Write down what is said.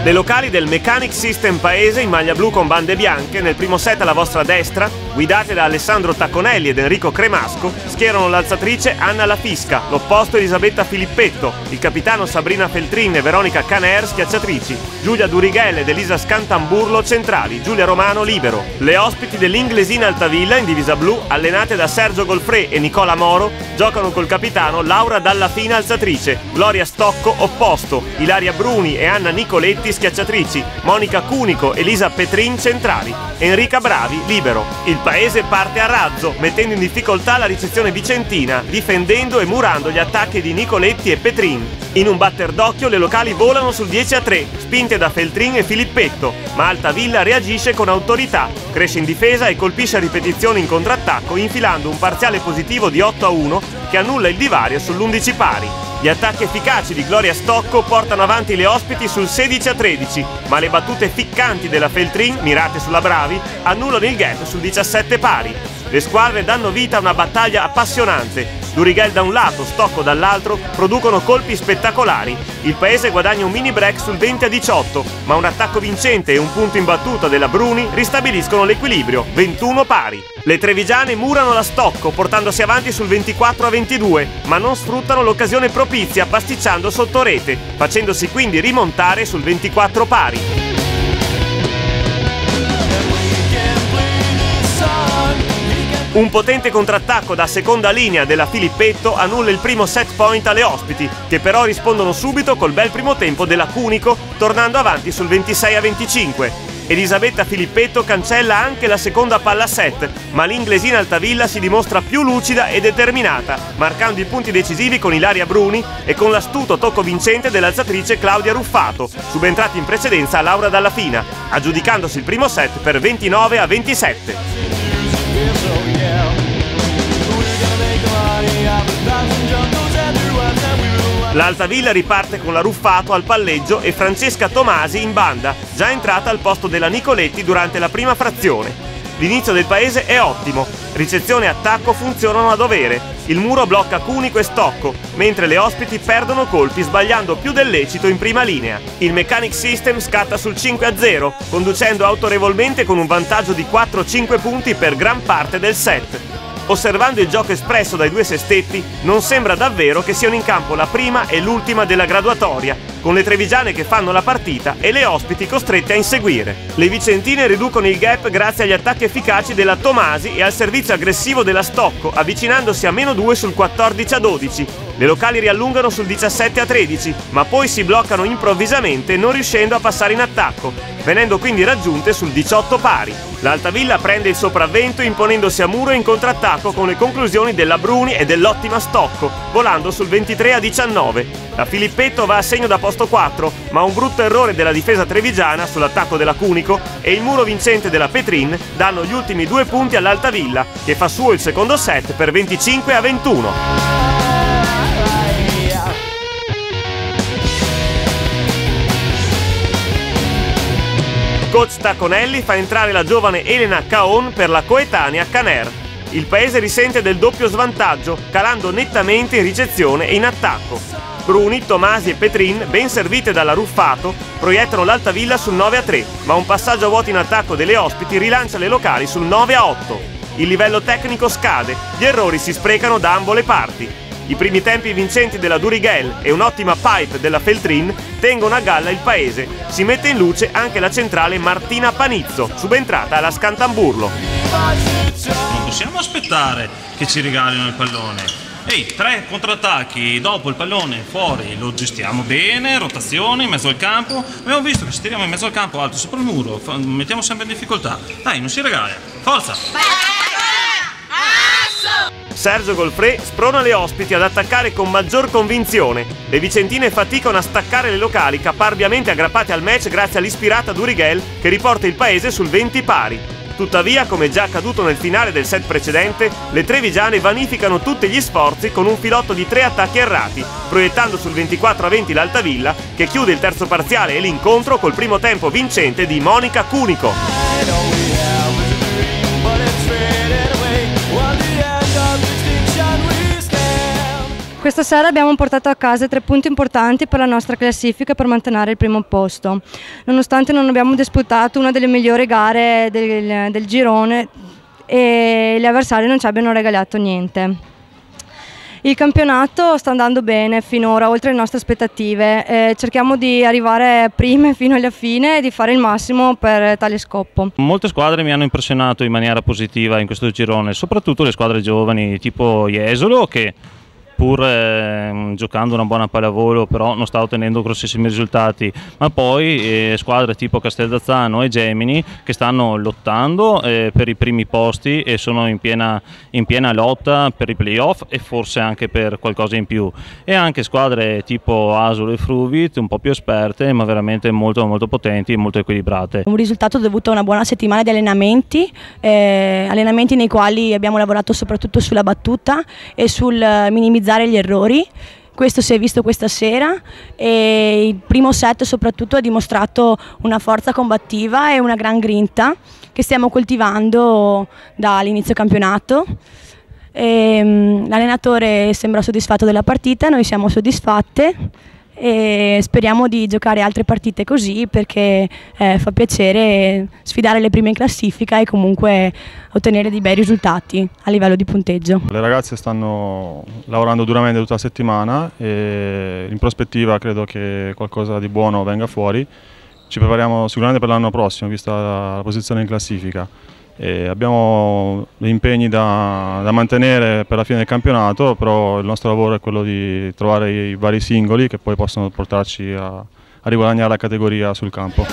Le locali del Mechanic System Paese in maglia blu con bande bianche, nel primo set alla vostra destra, guidate da Alessandro Tacconelli ed Enrico Cremasco, schierano l'alzatrice Anna Lafisca, l'opposto Elisabetta Filippetto, il capitano Sabrina Feltrin e Veronica Caner schiacciatrici, Giulia Durighel ed Elisa Scantamburlo centrali, Giulia Romano libero. Le ospiti dell'Inglesina Altavilla in divisa blu, allenate da Sergio Golfré e Nicola Moro, giocano col capitano Laura Dallafina alzatrice, Gloria Stocco opposto, Ilaria Bruni e Anna Nicoletti schiacciatrici, Monica Cunico e Elisa Petrin centrali, Enrica Bravi libero. Il paese parte a razzo, mettendo in difficoltà la ricezione vicentina, difendendo e murando gli attacchi di Nicoletti e Petrin. In un batter d'occhio le locali volano sul 10-3, spinte da Feltrin e Filippetto, ma Altavilla reagisce con autorità, cresce in difesa e colpisce a ripetizione in contrattacco infilando un parziale positivo di 8-1 che annulla il divario sull'11 pari. Gli attacchi efficaci di Gloria Stocco portano avanti le ospiti sul 16-13, ma le battute ficcanti della Feltrin, mirate sulla Bravi, annullano il gap sul 17 pari. Le squadre danno vita a una battaglia appassionante. Durighel da un lato, Stocco dall'altro, producono colpi spettacolari. Il paese guadagna un mini break sul 20-18, ma un attacco vincente e un punto in battuta della Bruni ristabiliscono l'equilibrio, 21 pari. Le trevigiane murano la Stocco, portandosi avanti sul 24-22, ma non sfruttano l'occasione propizia pasticciando sotto rete, facendosi quindi rimontare sul 24 pari. Un potente contrattacco da seconda linea della Filippetto annulla il primo set point alle ospiti, che però rispondono subito col bel primo tempo della Cunico, tornando avanti sul 26-25. Elisabetta Filippetto cancella anche la seconda palla set, ma l'Inglesina Altavilla si dimostra più lucida e determinata, marcando i punti decisivi con Ilaria Bruni e con l'astuto tocco vincente dell'alzatrice Claudia Ruffato, subentrata in precedenza a Laura Dallafina, aggiudicandosi il primo set per 29-27. L'Altavilla riparte con la Ruffato al palleggio e Francesca Tomasi in banda, già entrata al posto della Nicoletti durante la prima frazione. L'inizio del paese è ottimo, ricezione e attacco funzionano a dovere, il muro blocca Cunico e Stocco, mentre le ospiti perdono colpi sbagliando più del lecito in prima linea. Il Mechanic System scatta sul 5-0, conducendo autorevolmente con un vantaggio di 4-5 punti per gran parte del set. Osservando il gioco espresso dai due sestetti, non sembra davvero che siano in campo la prima e l'ultima della graduatoria, con le trevigiane che fanno la partita e le ospiti costrette a inseguire. Le vicentine riducono il gap grazie agli attacchi efficaci della Tomasi e al servizio aggressivo della Stocco, avvicinandosi a -2 sul 14-12. Le locali riallungano sul 17-13, ma poi si bloccano improvvisamente non riuscendo a passare in attacco, venendo quindi raggiunte sul 18 pari. L'Altavilla prende il sopravvento imponendosi a muro in contrattacco con le conclusioni della Bruni e dell'ottima Stocco, volando sul 23-19. La Filippetto va a segno da posto 4, ma un brutto errore della difesa trevigiana sull'attacco della Cunico e il muro vincente della Petrin danno gli ultimi 2 punti all'Altavilla, che fa suo il secondo set per 25-21. Coach Tacconelli fa entrare la giovane Elena Caon per la coetanea Caner. Il paese risente del doppio svantaggio, calando nettamente in ricezione e in attacco. Bruni, Tomasi e Petrin, ben servite dalla Ruffato, proiettano l'Altavilla sul 9-3, ma un passaggio a vuoto in attacco delle ospiti rilancia le locali sul 9-8. Il livello tecnico scade, gli errori si sprecano da ambo le parti. I primi tempi vincenti della Durighel e un'ottima pipe della Feltrin tengono a galla il paese. Si mette in luce anche la centrale Martina Panizzo, subentrata alla Scantamburlo. Non possiamo aspettare che ci regalino il pallone. Ehi, 3 contrattacchi, dopo il pallone fuori, lo gestiamo bene, rotazione in mezzo al campo. Abbiamo visto che se tiriamo in mezzo al campo alto sopra il muro, mettiamo sempre in difficoltà. Dai, non si regala. Forza! Sergio Golfré sprona le ospiti ad attaccare con maggior convinzione. Le vicentine faticano a staccare le locali, caparbiamente aggrappate al match grazie all'ispirata Durighel che riporta il paese sul 20 pari. Tuttavia, come già accaduto nel finale del set precedente, le trevigiane vanificano tutti gli sforzi con un filotto di 3 attacchi errati, proiettando sul 24-20 l'Altavilla, che chiude il terzo parziale e l'incontro col primo tempo vincente di Monica Cunico. Questa sera abbiamo portato a casa 3 punti importanti per la nostra classifica per mantenere il primo posto. Nonostante non abbiamo disputato una delle migliori gare del girone e gli avversari non ci abbiano regalato niente. Il campionato sta andando bene finora, oltre le nostre aspettative. Cerchiamo di arrivare prime fino alla fine e di fare il massimo per tale scopo. Molte squadre mi hanno impressionato in maniera positiva in questo girone, soprattutto le squadre giovani tipo Jesolo, che pur giocando una buona pallavolo però non sta ottenendo grossissimi risultati, ma poi squadre tipo Casteldazzano e Gemini che stanno lottando per i primi posti e sono in piena lotta per i playoff e forse anche per qualcosa in più, e anche squadre tipo Asolo e Fruvit un po' più esperte ma veramente molto potenti e molto equilibrate. Un risultato dovuto a una buona settimana di allenamenti nei quali abbiamo lavorato soprattutto sulla battuta e sul minimizzare gli errori. Questo si è visto questa sera e il primo set soprattutto ha dimostrato una forza combattiva e una gran grinta che stiamo coltivando dall'inizio campionato. L'allenatore sembra soddisfatto della partita, noi siamo soddisfatte e speriamo di giocare altre partite così, perché fa piacere sfidare le prime in classifica e comunque ottenere dei bei risultati a livello di punteggio. Le ragazze stanno lavorando duramente tutta la settimana e in prospettiva credo che qualcosa di buono venga fuori. Ci prepariamo sicuramente per l'anno prossimo, vista la posizione in classifica. Abbiamo degli impegni da mantenere per la fine del campionato, però il nostro lavoro è quello di trovare i vari singoli che poi possono portarci a riguadagnare la categoria sul campo.